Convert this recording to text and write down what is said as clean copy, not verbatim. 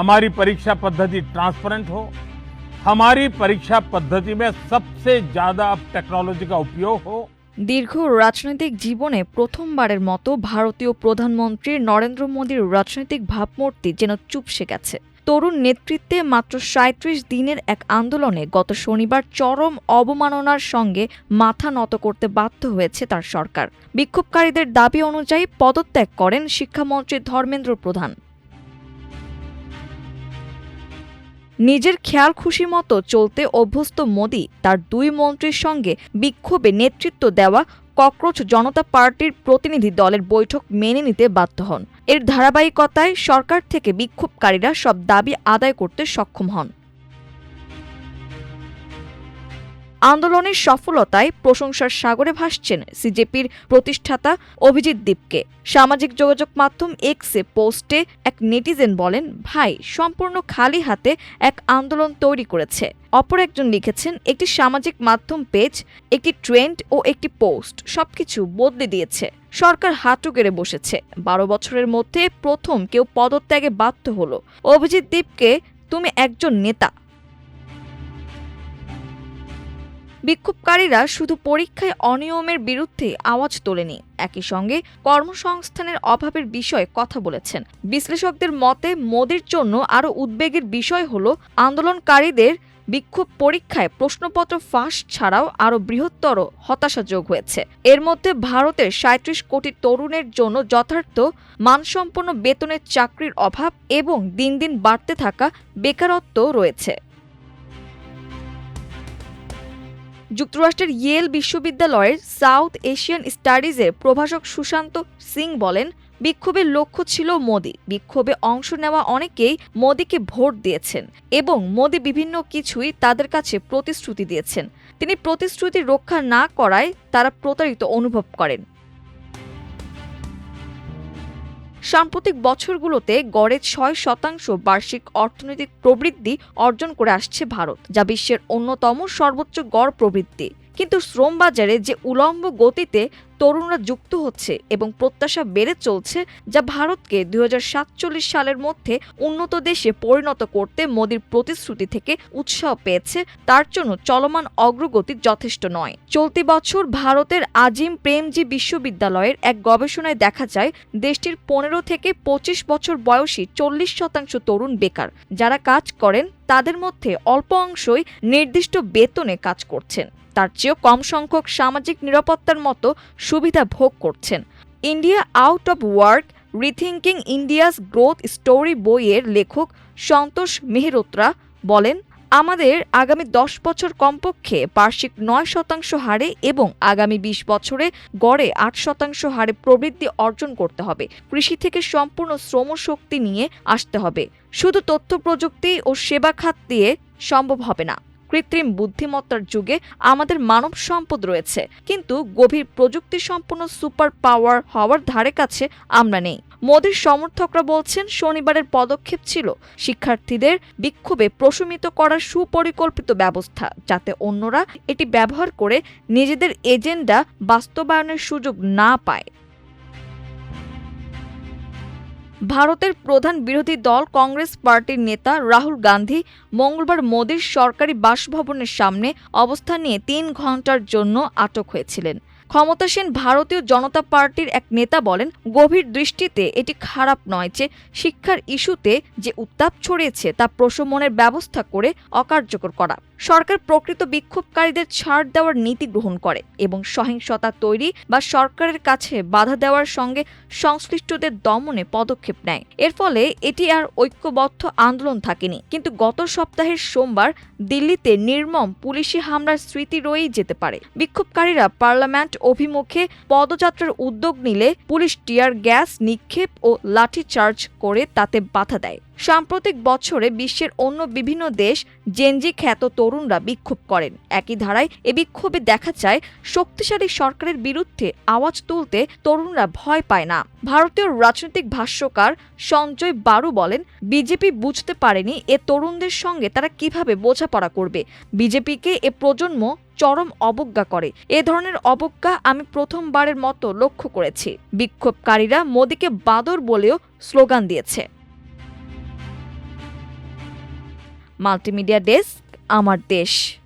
हमारी परीक्षा पद्धति ट्रांसपेरेंट हो, हमारी परीक्षा पद्धति में सबसे ज्यादा अब टेक्नोलॉजी का उपयोग हो। দীর্ঘ রাজনৈতিক জীবনে প্রথমবারের মতো ভারতীয় প্রধানমন্ত্রী নরেন্দ্র মোদীর রাজনৈতিক ভাবমূর্তি যেন চুপসে গেছে। তরুণ নেতৃত্বে মাত্র ৩৭ দিনের এক আন্দোলনে গত শনিবার চরম অবমাননার সঙ্গে মাথা নত করতে বাধ্য হয়েছে তার সরকার। বিক্ষোভকারীদের দাবি অনুযায়ী পদত্যাগ করেন শিক্ষামন্ত্রী ধর্মেন্দ্র প্রধান। নিজের খেয়াল খুশি মতো চলতে অভ্যস্ত মোদি তার ২ মন্ত্রীর সঙ্গে বিক্ষোভে নেতৃত্ব দেওয়া ককরোচ জনতা পার্টির প্রতিনিধি দলের বৈঠক মেনে নিতে বাধ্য হন। এর ধারাবাহিকতায় সরকার থেকে বিক্ষোভকারীরা সব দাবি আদায় করতে সক্ষম হন। আন্দোলনের সফলতায় প্রশংসার সাগরে ভাসছেন সিজেপির প্রতিষ্ঠাতা অভিজিৎ দীপকে। সামাজিক যোগাযোগ মাধ্যম এক্সে পোস্টে এক নেটিজেন বলেন, ভাই সম্পূর্ণ খালি হাতে এক আন্দোলন তৈরি করেছে। অপর একজন লিখেছেন, একটি সামাজিক মাধ্যম পেজ, একটি ট্রেন্ড ও একটি পোস্ট সবকিছু বদলে দিয়েছে। সরকার হাঁটু গেড়ে বসেছে। ১২ বছরের মধ্যে প্রথম কেউ পদত্যাগে বাধ্য হলো। অভিজিৎ দীপকে, তুমি একজন নেতা। বিক্ষোভকারীরা শুধু পরীক্ষায় অনিয়মের বিরুদ্ধে আওয়াজ তোলেনি, একই সঙ্গে কর্মসংস্থানের অভাবের বিষয়ে কথা বলেছেন। বিশ্লেষকদের মতে মোদির জন্য আরও উদ্বেগের বিষয় হল আন্দোলনকারীদের বিক্ষোভ পরীক্ষায় প্রশ্নপত্র ফাঁস ছাড়াও আরও বৃহত্তর হতাশা যোগ হয়েছে। এর মধ্যে ভারতের ৩৭ কোটি তরুণের জন্য যথার্থ মানসম্পন্ন বেতনের চাকরির অভাব এবং দিন দিন বাড়তে থাকা বেকারত্ব রয়েছে। যুক্তরাষ্ট্রের ইয়েল বিশ্ববিদ্যালয়ের সাউথ এশিয়ান স্টাডিজের প্রভাষক সুশান্ত সিং বলেন, বিক্ষোভের লক্ষ্য ছিল মোদি। বিক্ষোভে অংশ নেওয়া অনেকেই মোদিকে ভোট দিয়েছেন এবং মোদি বিভিন্ন কিছুই তাদের কাছে প্রতিশ্রুতি দিয়েছেন। তিনি প্রতিশ্রুতি রক্ষা না করায় তারা প্রতারিত অনুভব করেন। সাম্প্রতিক বছরগুলোতে গড়ে ৬% বার্ষিক অর্থনৈতিক প্রবৃদ্ধি অর্জন করে আসছে ভারত, যা বিশ্বের অন্যতম সর্বোচ্চ গড় প্রবৃদ্ধি। কিন্তু শ্রম বাজারে যে উলম্ব গতিতে তরুণরা যুক্ত হচ্ছে এবং প্রত্যাশা বেড়ে চলছে, যা ভারতকে ২০৪৭ সালের মধ্যে উন্নত দেশে পরিণত করতে মোদির প্রতিশ্রুতি থেকে উৎসাহ পেয়েছে, তার জন্য চলমান অগ্রগতি যথেষ্ট নয়। চলতি বছর ভারতের আজিম প্রেমজি বিশ্ববিদ্যালয়ের এক গবেষণায় দেখা যায়, দেশটির ১৫ থেকে ২৫ বছর বয়সী ৪০% তরুণ বেকার। যারা কাজ করেন তাদের মধ্যে অল্প অংশই নির্দিষ্ট বেতনে কাজ করছেন, তার চেয়েও কম সংখ্যক সামাজিক নিরাপত্তার মতো সুবিধা ভোগ করছেন। India out of work, rethinking India's growth story বইয়ের লেখক সন্তোষ মেহরোত্রা বলেন, আমাদের আগামী ১০ বছর কমপক্ষে বার্ষিক ৯% হারে এবং আগামী ২০ বছরে গড়ে ৮% হারে প্রবৃদ্ধি অর্জন করতে হবে। কৃষি থেকে সম্পূর্ণ শ্রমশক্তি নিয়ে আসতে হবে। শুধু তথ্য প্রযুক্তি ও সেবা খাত দিয়ে সম্ভব হবে না। কৃত্রিম বুদ্ধিমত্তার যুগে আমাদের মানব সম্পদ রয়েছে, কিন্তু গভীর প্রযুক্তি সম্পন্ন সুপার পাওয়ার হওয়ার ধারে কাছে আমরা নেই। মোদির সমর্থকরা বলছেন, শনিবারের পদক্ষেপ ছিল শিক্ষার্থীদের বিক্ষোভে প্রশমিত করার সুপরিকল্পিত ব্যবস্থা, যাতে অন্যরা এটি ব্যবহার করে নিজেদের এজেন্ডা বাস্তবায়নের সুযোগ না পায়। ভারতের প্রধান বিরোধী দল কংগ্রেস পার্টির নেতা রাহুল গান্ধী মঙ্গলবার মোদির সরকারি বাসভবনের সামনে অবস্থান নিয়ে ৩ ঘণ্টার জন্য আটক হয়েছিলেন। ক্ষমতাসীন ভারতীয় জনতা পার্টির এক নেতা বলেন, গভীর দৃষ্টিতে এটি খারাপ নয় যে শিক্ষার ইস্যুতে যে উত্তাপ ছড়িয়েছে তা প্রশমনের ব্যবস্থা করে অকার্যকর করা। সরকার প্রকৃত বিক্ষোভকারীদের ছাড় দেওয়ার নীতি গ্রহণ করে এবং সহিংসতা তৈরি বা সরকারের কাছে বাধা দেওয়ার সঙ্গে সংশ্লিষ্টদের দমনে পদক্ষেপ নেয়। এর ফলে এটি আর ঐক্যবদ্ধ আন্দোলন থাকেনি। কিন্তু গত সপ্তাহের সোমবার দিল্লিতে নির্মম পুলিশি হামলার স্মৃতি রয়েই যেতে পারে। বিক্ষোভকারীরা পার্লামেন্ট অভিমুখে পদযাত্রার উদ্যোগ নিলে পুলিশ টিয়ার গ্যাস নিক্ষেপ ও লাঠিচার্জ করে তাতে বাধা দেয়। সাম্প্রতিক বছরে বিশ্বের অন্য বিভিন্ন দেশ জেনজি খ্যাত তরুণরা বিক্ষোভ করেন। একই ধারায় এ বিক্ষোভে দেখা যায়, শক্তিশালী সরকারের বিরুদ্ধে আওয়াজ তুলতে তরুণরা ভয় পায় না। ভারতীয় রাজনৈতিক ভাষ্যকার সঞ্জয় বারু বলেন, বিজেপি বুঝতে পারেনি এ তরুণদের সঙ্গে তারা কিভাবে বোঝাপড়া করবে। বিজেপিকে এ প্রজন্ম চরম অবজ্ঞা করে। এ ধরনের অবজ্ঞা আমি প্রথমবারের মতো লক্ষ্য করেছি। বিক্ষোভকারীরা মোদিকে বাঁদর বলেও স্লোগান দিয়েছে। মাল্টিমিডিয়া ডেস্ক, আমার দেশ।